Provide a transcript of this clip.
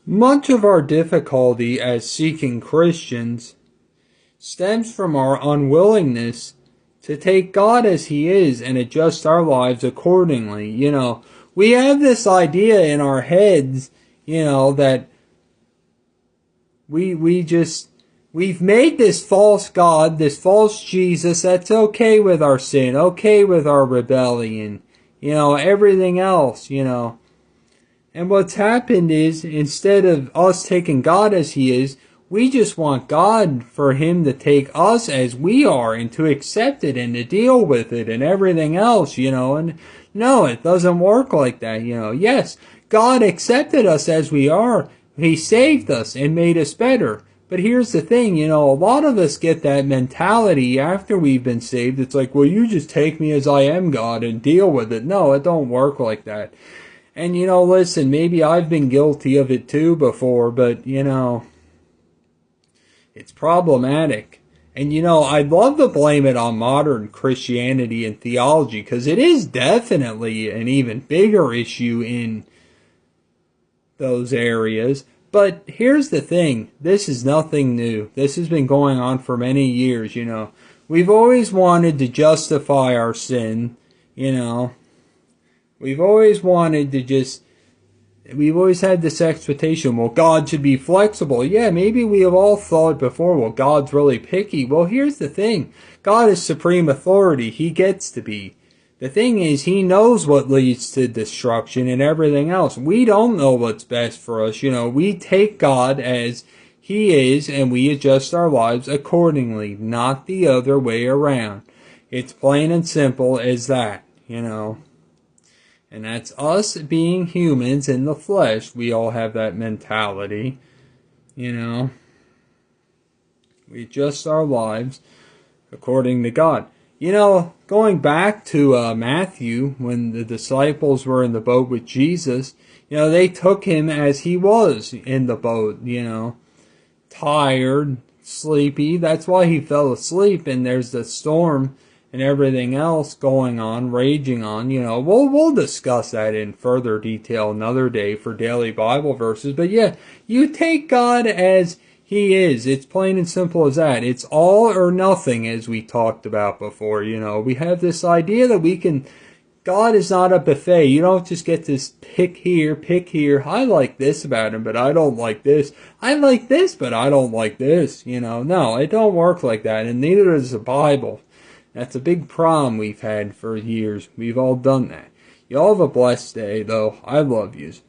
Much of our difficulty as seeking Christians stems from our unwillingness to take God as He is and adjust our lives accordingly. We have this idea in our heads, that we've made this false God, this false Jesus that's okay with our sin, okay with our rebellion, everything else. And what's happened is, instead of us taking God as He is, we just want God for Him to take us as we are and to accept it and to deal with it and everything else, and no, it doesn't work like that, Yes, God accepted us as we are. He saved us and made us better. But here's the thing, a lot of us get that mentality after we've been saved. It's like, well, you just take me as I am, God, and deal with it. No, it don't work like that. And, listen, maybe I've been guilty of it too before, but, it's problematic. And, I'd love to blame it on modern Christianity and theology, because it is definitely an even bigger issue in those areas. But here's the thing. This is nothing new. This has been going on for many years, We've always wanted to justify our sin, We've always wanted to we've always had this expectation, well, God should be flexible. Yeah, maybe we have all thought before, well, God's really picky. Well, here's the thing. God is supreme authority. He gets to be. The thing is, He knows what leads to destruction and everything else. We don't know what's best for us. We take God as He is and we adjust our lives accordingly, not the other way around. It's plain and simple as that, And that's us being humans in the flesh. We all have that mentality. We adjust our lives according to God. Going back to Matthew, when the disciples were in the boat with Jesus, they took Him as He was in the boat, tired, sleepy. That's why He fell asleep, and there's the storm and everything else going on, raging on. We'll discuss that in further detail another day for daily Bible verses. But yeah, you take God as He is. It's plain and simple as that. It's all or nothing, as we talked about before. We have this idea that God is not a buffet. You don't just get to pick here. I like this about Him, but I don't like this. I like this, but I don't like this. No, it don't work like that, and neither does the Bible. That's a big problem we've had for years. We've all done that. Y'all have a blessed day, though. I love yous.